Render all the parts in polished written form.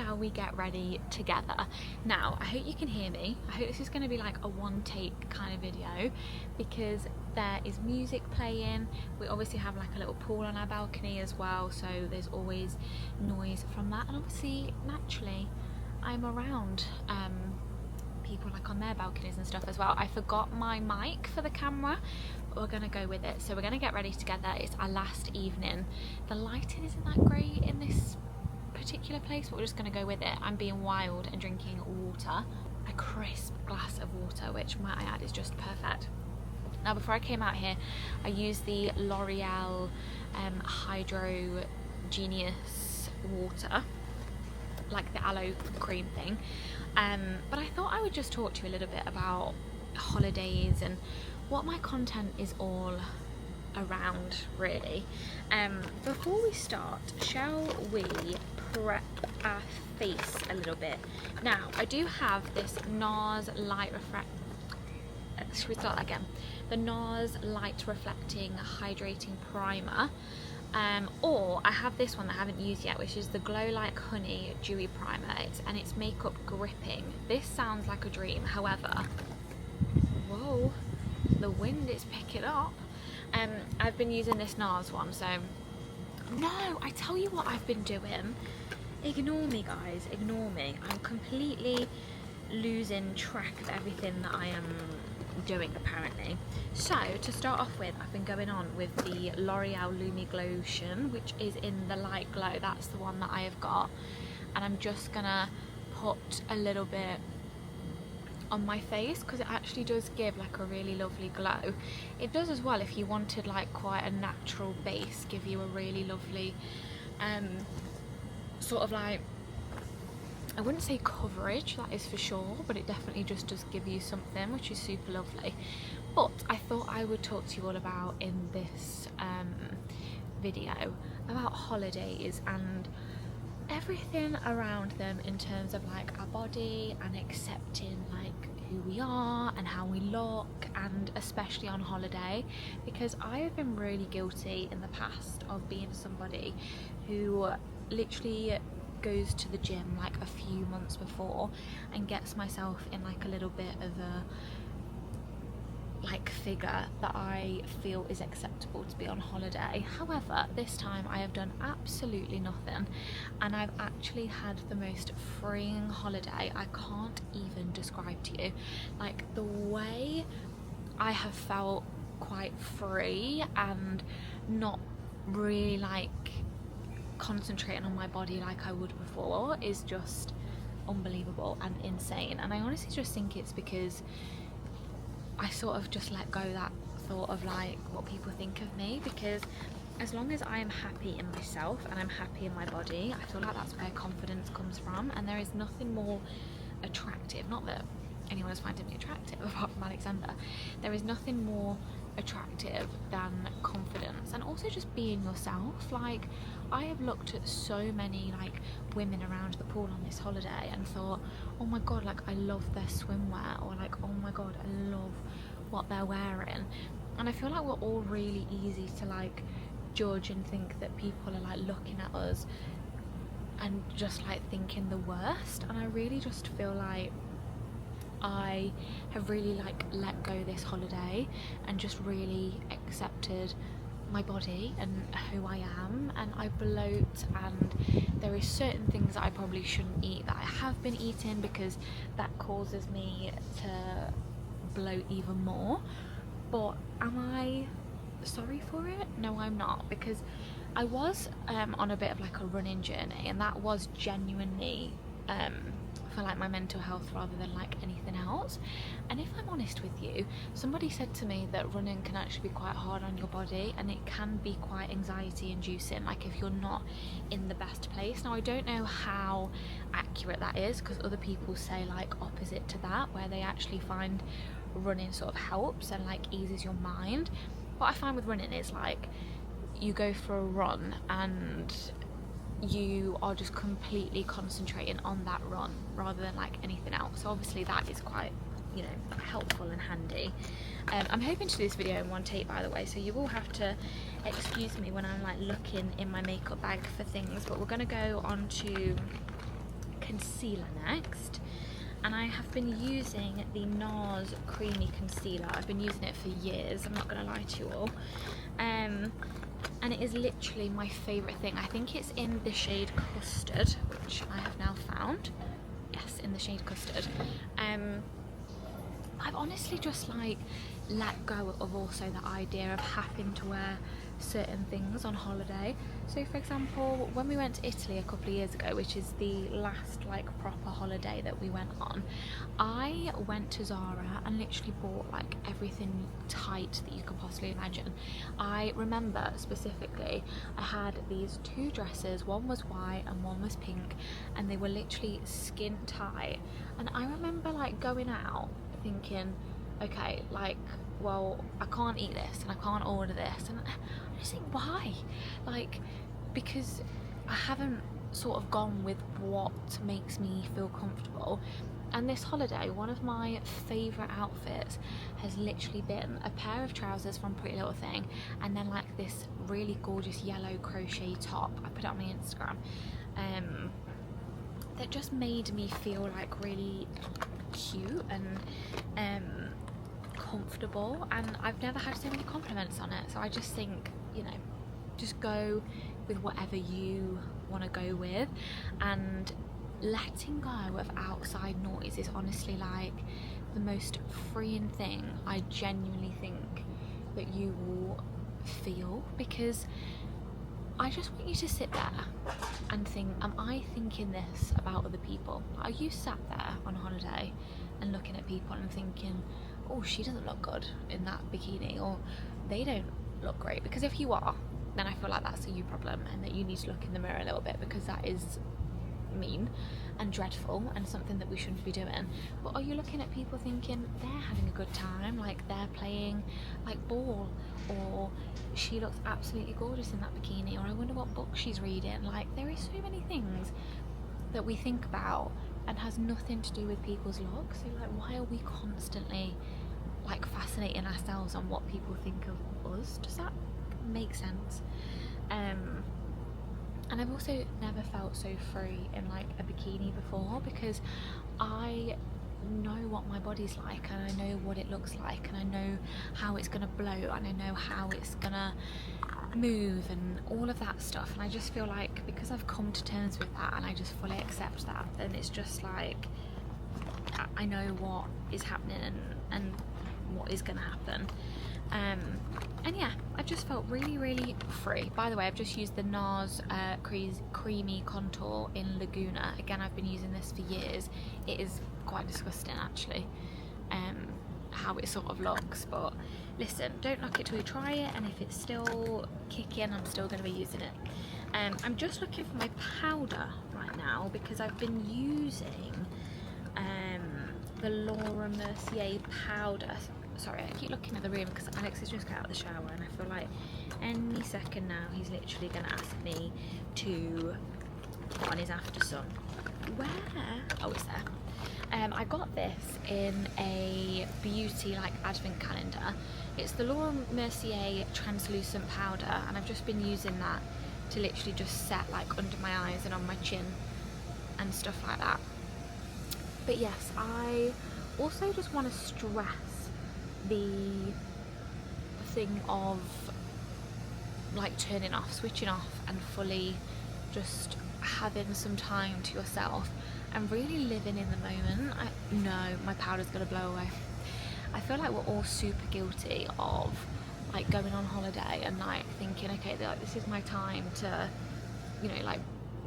shall we get ready together? Now, I hope you can hear me. I hope this is going to be like a one take kind of video because there is music playing. We obviously have like a little pool on our balcony as well, so there's always noise from that, and obviously naturally I'm around people like on their balconies and stuff as well. I forgot my mic for the camera, but we're gonna go with it. So we're gonna get ready together. It's our last evening. The lighting isn't that great in this particular place, but we're just gonna go with it. I'm being wild and drinking water, a crisp glass of water, which might I add is just perfect. Now before I came out here, I used the L'Oreal Hydro Genius water, like the aloe cream thing, but I thought I would just talk to you a little bit about holidays and what my content is all around, really. Before we start, shall we prep our face a little bit? Now I do have this NARS light should we start again? The NARS light reflecting hydrating primer, or I have this one that I haven't used yet, which is the Glow Like Honey Dewy Primer, and it's makeup gripping. This sounds like a dream, however, whoa, the wind is picking up. I've been using this NARS one, so no, I tell you what I've been doing. Ignore me guys, ignore me. I'm completely losing track of everything that I am doing apparently. So to start off with, I've been going on with the L'Oreal Lumi Glotion, which is in the light glow. That's the one that I have got, and I'm just gonna put a little bit on my face because it actually does give like a really lovely glow. It does as well if you wanted like quite a natural base, give you a really lovely sort of like, I wouldn't say coverage, that is for sure, but it definitely just does give you something, which is super lovely. But I thought I would talk to you all about in this video about holidays and everything around them in terms of like our body and accepting like who we are and how we look, and especially on holiday, because I have been really guilty in the past of being somebody who literally goes to the gym like a few months before and gets myself in like a little bit of a like figure that I feel is acceptable to be on holiday. However, this time I have done absolutely nothing, and I've actually had the most freeing holiday. I can't even describe to you, like the way I have felt quite free and not really like concentrating on my body like I would before is just unbelievable and insane. And I honestly just think it's because I sort of just let go that thought of like what people think of me, because as long as I am happy in myself and I'm happy in my body, I feel like that's where confidence comes from. And there is nothing more attractive, not that anyone is finding me attractive apart from Alexander, there is nothing more attractive than confidence and also just being yourself. Like I have looked at so many like women around the pool on this holiday and thought, oh my god, like I love their swimwear, or like, oh my god, I love what they're wearing. And I feel like we're all really easy to like judge and think that people are like looking at us and just like thinking the worst. And I really just feel like I have really like let go this holiday and just really accepted my body and who I am. And I bloat, and there is certain things that I probably shouldn't eat that I have been eating because that causes me to bloat even more. But am I sorry for it? No, I'm not, because I was on a bit of like a running journey, and that was genuinely for like my mental health rather than like anything else. And if I'm honest with you, somebody said to me that running can actually be quite hard on your body, and it can be quite anxiety inducing, like if you're not in the best place. Now I don't know how accurate that is, because other people say like opposite to that, where they actually find running sort of helps and like eases your mind. What I find with running is like you go for a run and you are just completely concentrating on that run rather than like anything else. So obviously that is quite, you know, helpful and handy. I'm hoping to do this video in one take, by the way, so you will have to excuse me when I'm like looking in my makeup bag for things. But we're going to go on to concealer next, and I have been using the NARS Creamy Concealer. I've been using it for years, I'm not going to lie to you all. And it is literally my favourite thing. I think it's in the shade Custard, which I have now found. Yes, in the shade Custard. I've honestly just like let go of also the idea of having to wear certain things on holiday. So for example, when we went to Italy a couple of years ago, which is the last like proper holiday that we went on, I went to Zara and literally bought like everything tight that you could possibly imagine. I remember specifically I had these 2 dresses, one was white and one was pink, and they were literally skin tight. And I remember like going out thinking, okay, like, well, I can't eat this and I can't order this, and I just think, why? Like, because I haven't sort of gone with what makes me feel comfortable. And this holiday, one of my favourite outfits has literally been a pair of trousers from Pretty Little Thing, and then like this really gorgeous yellow crochet top. I put it on my Instagram. That just made me feel like really cute and comfortable, and I've never had so many compliments on it. So I just think, you know, just go with whatever you want to go with, and letting go of outside noise is honestly like the most freeing thing I genuinely think that you will feel, because I just want you to sit there and think, am I thinking this about other people? Are you sat there on holiday and looking at people and thinking, oh, she doesn't look good in that bikini, or they don't look great? Because if you are, then I feel like that's a you problem, and that you need to look in the mirror a little bit, because that is mean and dreadful and something that we shouldn't be doing. But are you looking at people thinking they're having a good time, like they're playing like ball, or she looks absolutely gorgeous in that bikini, or I wonder what book she's reading? Like, there is so many things that we think about and has nothing to do with people's looks. So like, why are we constantly like fascinating ourselves on what people think of us? Does that make sense? And I've also never felt so free in like a bikini before, because I know what my body's like, and I know what it looks like, and I know how it's gonna blow, and I know how it's gonna move and all of that stuff. And I just feel like, because I've come to terms with that and I just fully accept that, then it's just like I know what is happening and what is gonna happen. And yeah, I've just felt really, really free. By the way, I've just used the NARS Creamy Contour in Laguna. Again, I've been using this for years. It is quite disgusting actually, how it sort of looks, but listen, don't knock it till you try it, and if it's still kicking, I'm still going to be using it. I'm just looking for my powder right now, because I've been using the Laura Mercier powder. Sorry, I keep looking at the room because Alex has just got out of the shower, and I feel like any second now he's literally going to ask me to put on his after sun. Where? Oh, it's there. I got this in a beauty like advent calendar. It's the Laura Mercier translucent powder, and I've just been using that to literally just set like under my eyes and on my chin and stuff like that. But yes, I also just want to stress the thing of like turning off, switching off, and fully just having some time to yourself and really living in the moment. I know my powder's gonna blow away. I feel like we're all super guilty of like going on holiday and like thinking, okay, like, this is my time to, you know, like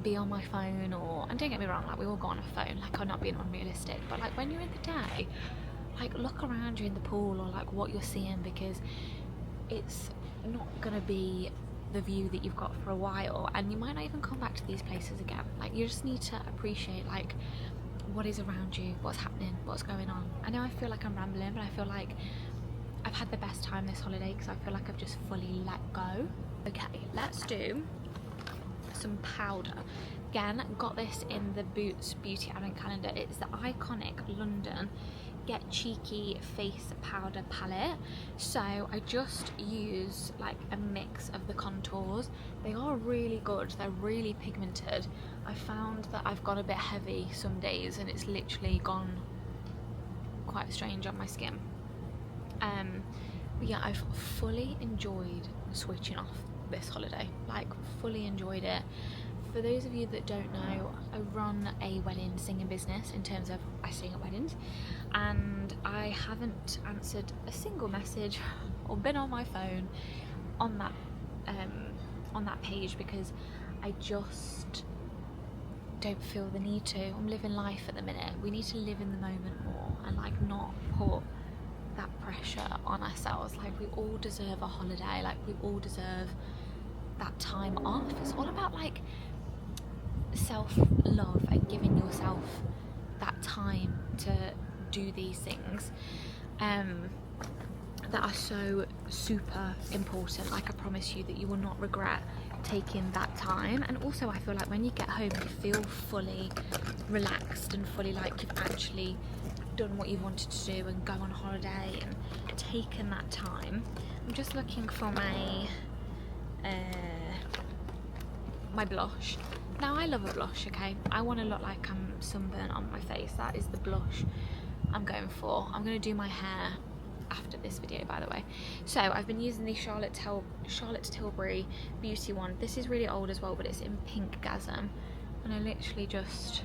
be on my phone, or, and don't get me wrong, like we all go on a phone, like I'm not being unrealistic, but like when you're in the day, like look around you in the pool, or like what you're seeing, because it's not gonna be the view that you've got for a while, and you might not even come back to these places again. Like, you just need to appreciate like what is around you, what's happening, what's going on. I know I feel like I'm rambling, but I feel like I've had the best time this holiday because I feel like I've just fully let go. Okay, let's do some powder. Again, got this in the Boots Beauty Advent Calendar. It's the iconic London Get Cheeky face powder palette. So I just use like a mix of the contours. They are really good, they're really pigmented. I found that I've gone a bit heavy some days and it's literally gone quite strange on my skin. But yeah, I've fully enjoyed switching off this holiday, like fully enjoyed it. For those of you that don't know, I run a wedding singing business in terms of I sing at weddings, and I haven't answered a single message or been on my phone on that page because I just don't feel the need to. I'm living life at the minute. We need to live in the moment more and like not put that pressure on ourselves. Like we all deserve a holiday, like we all deserve that time off. It's all about like self-love and giving yourself that time to do these things that are so super important. Like I promise you that you will not regret taking that time. And also I feel like when you get home you feel fully relaxed and fully like you've actually done what you wanted to do and go on holiday and taken that time. I'm just looking for my my blush. Now I love a blush, okay? I want to look like I'm sunburnt on my face. That is the blush I'm going for. I'm going to do my hair after this video, by the way. So I've been using the Charlotte Tilbury Beauty one. This is really old as well, but it's in Pink Gasm. And I literally just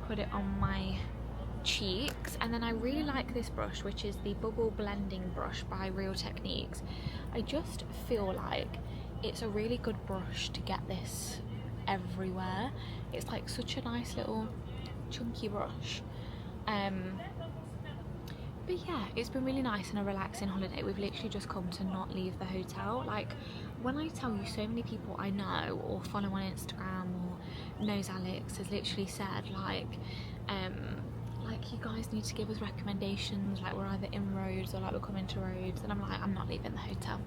put it on my cheeks. And then I really like this brush, which is the Bubble Blending Brush by Real Techniques. I just feel like it's a really good brush to get this everywhere. It's like such a nice little chunky brush. But yeah, it's been really nice and a relaxing holiday. We've literally just come to not leave the hotel. Like when I tell you, so many people I know or follow on Instagram or knows Alex has literally said like you guys need to give us recommendations, like we're either in Rhodes or like we're coming to Rhodes, and I'm like, I'm not leaving the hotel.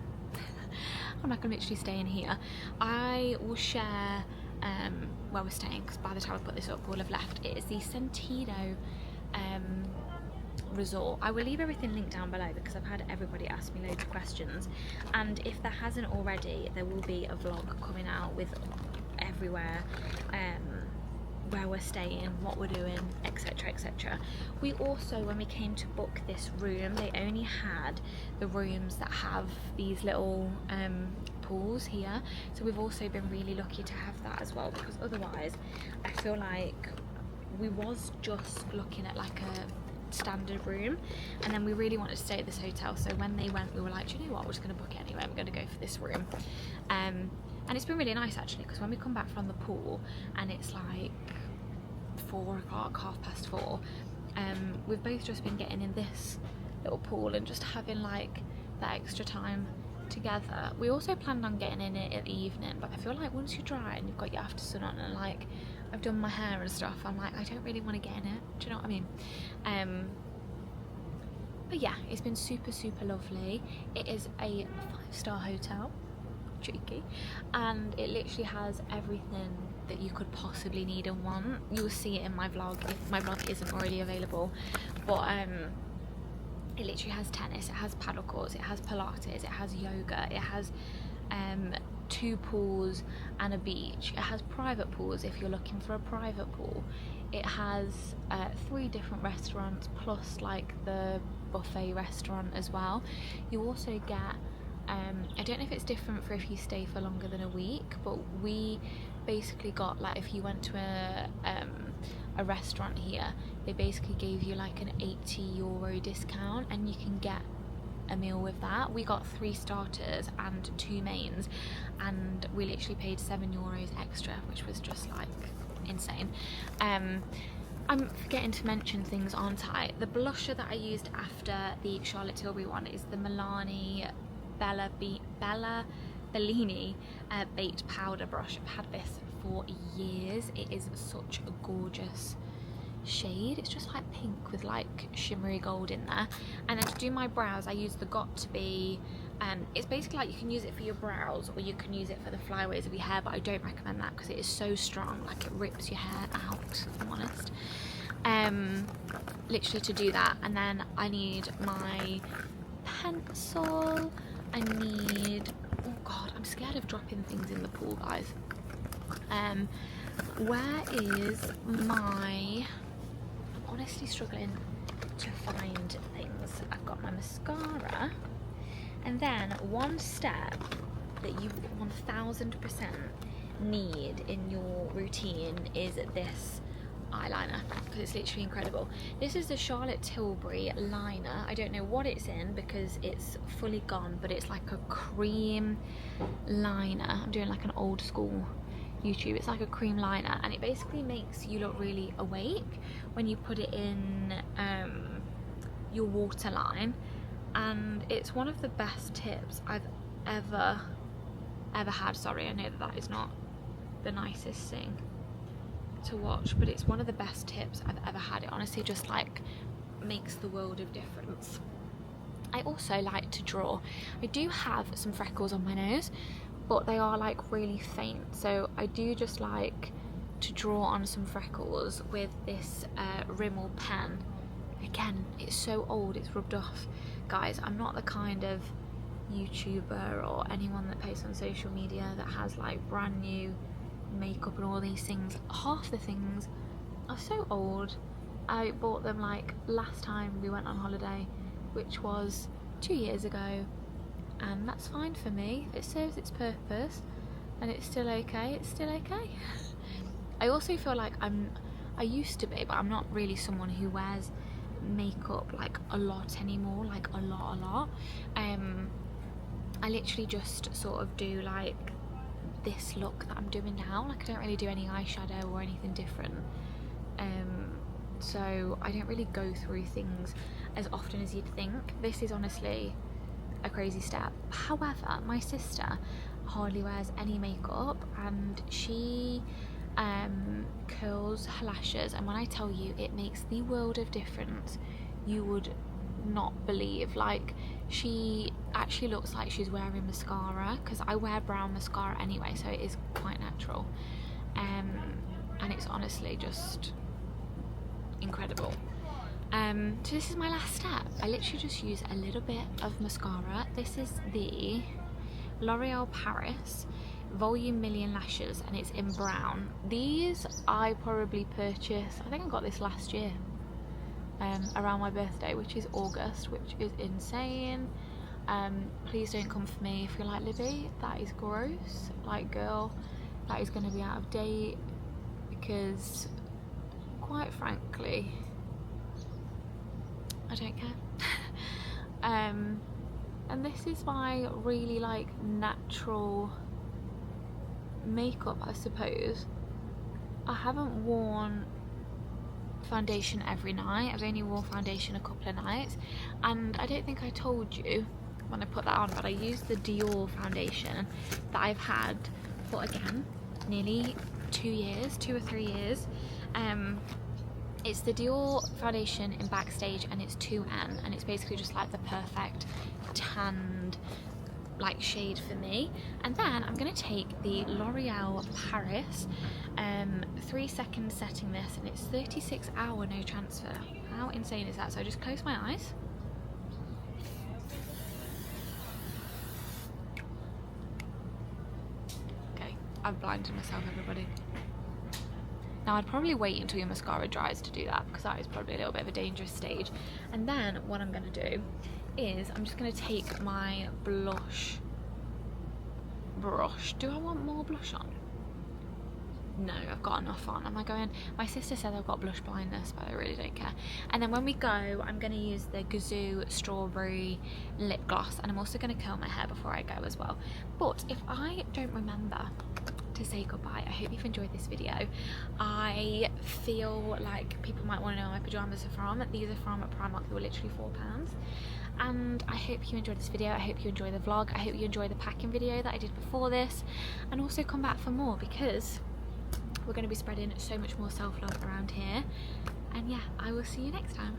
I'm not gonna literally stay in here. I will share where we're staying because by the time I put this up we'll have left. It is the Sentido resort. I will leave everything linked down below because I've had everybody ask me loads of questions, and if there hasn't already, there will be a vlog coming out with everywhere, where we're staying, what we're doing, etc, etc. We also, when we came to book this room, they only had the rooms that have these little pools here, so we've also been really lucky to have that as well, because otherwise I feel like we was just looking at like a standard room, and then we really wanted to stay at this hotel, so when they went we were like, do you know what, we're just going to book it anyway, we're going to go for this room. And it's been really nice actually, because when we come back from the pool and it's like 4 o'clock, 4:30, we've both just been getting in this little pool and just having like that extra time together. We also planned on getting in it at the evening, but I feel like once you're dry and you've got your after sun on and like I've done my hair and stuff, I'm like, I don't really want to get in it, do you know what I mean? But yeah, it's been super lovely. It is a 5-star hotel, cheeky, and it literally has everything that you could possibly need and want. You'll see it in my vlog if my vlog isn't already available, but it literally has tennis, it has paddle courts, it has Pilates, it has yoga, it has 2 pools and a beach. It has private pools if you're looking for a private pool. It has 3 different restaurants plus like the buffet restaurant as well. You also get I don't know if it's different for if you stay for longer than a week, but we basically got like, if you went to a restaurant here, they basically gave you like an €80 discount and you can get a meal with that. We got 3 starters and 2 mains, and we literally paid €7 extra, which was just like insane. I'm forgetting to mention things, aren't I? The blusher that I used after the Charlotte Tilbury one is the Milani Bella Bellini baked powder brush. I've had this for years. It is such a gorgeous shade. It's just like pink with like shimmery gold in there. And then to do my brows, I use the Got To Be. It's basically like you can use it for your brows or you can use it for the flyaways of your hair, but I don't recommend that because it is so strong, like it rips your hair out, if I'm honest. literally to do that. And then I need my pencil, I need, oh god, I'm scared of dropping things in the pool, guys. Where is my, I'm honestly struggling to find things. I've got my mascara, and then one step that you 1000% need in your routine is this eyeliner, because it's literally incredible. This is the Charlotte Tilbury liner. I don't know what it's in because it's fully gone, but it's like a cream liner. I'm doing like an old school YouTube. It's like a cream liner, and it basically makes you look really awake when you put it in your waterline. And it's one of the best tips I've ever had. Sorry, I know that is not the nicest thing to watch, but it's one of the best tips I've ever had. It honestly just like makes the world of difference. I also like to draw. I do have some freckles on my nose, but they are like really faint, so I do just like to draw on some freckles with this Rimmel pen. Again, it's so old, it's rubbed off. Guys, I'm not the kind of YouTuber or anyone that posts on social media that has like brand new makeup and all these things. Half the things are so old. I bought them like last time we went on holiday, which was 2 years ago, and that's fine for me. It serves its purpose and it's still okay. It's still okay. I also feel like I used to be, but I'm not really someone who wears makeup like a lot anymore, like a lot. I literally just sort of do like this look that I'm doing now. Like I don't really do any eyeshadow or anything different, so I don't really go through things as often as you'd think. This is honestly a crazy step. However, my sister hardly wears any makeup, and she curls her lashes, and when I tell you, it makes the world of difference, you would not believe. Like, she actually looks like she's wearing mascara, because I wear brown mascara anyway, so it is quite natural, and it's honestly just incredible. So this is my last step. I literally just use a little bit of mascara. This is the L'Oreal Paris Volume Million Lashes, and it's in brown. These I probably purchased, I think I got this last year, around my birthday, which is August, which is insane. Please don't come for me if you're like, Libby, that is gross. Like, girl, that is going to be out of date, because quite frankly, I don't care. And this is my really like natural makeup, I suppose. I haven't worn foundation every night. I've only worn foundation a couple of nights, and I don't think I told you when I put that on, but I used the Dior foundation that I've had for, again, nearly 2 years, 2 or 3 years. It's the Dior foundation in Backstage, and it's 2N, and it's basically just like the perfect tanned like shade for me. And then I'm going to take the L'Oreal Paris 3-second setting mist, and it's 36-hour no transfer. How insane is that? So I just close my eyes. Okay, I've blinded myself, everybody. Now I'd probably wait until your mascara dries to do that, because that is probably a little bit of a dangerous stage. And then what I'm going to do is I'm just going to take my blush brush. Do I want more blush on? No, I've got enough on. Am I going? My sister said I've got blush blindness, but I really don't care. And then when we go, I'm going to use the Gazoo Strawberry Lip Gloss, and I'm also going to curl my hair before I go as well. But if I don't remember to say goodbye, I hope you've enjoyed this video. I feel like people might want to know where my pyjamas are from. These are from Primark. They were literally £4. And I hope you enjoyed this video. I hope you enjoy the vlog. I hope you enjoy the packing video that I did before this, and also come back for more, because we're going to be spreading so much more self-love around here. And yeah, I will see you next time.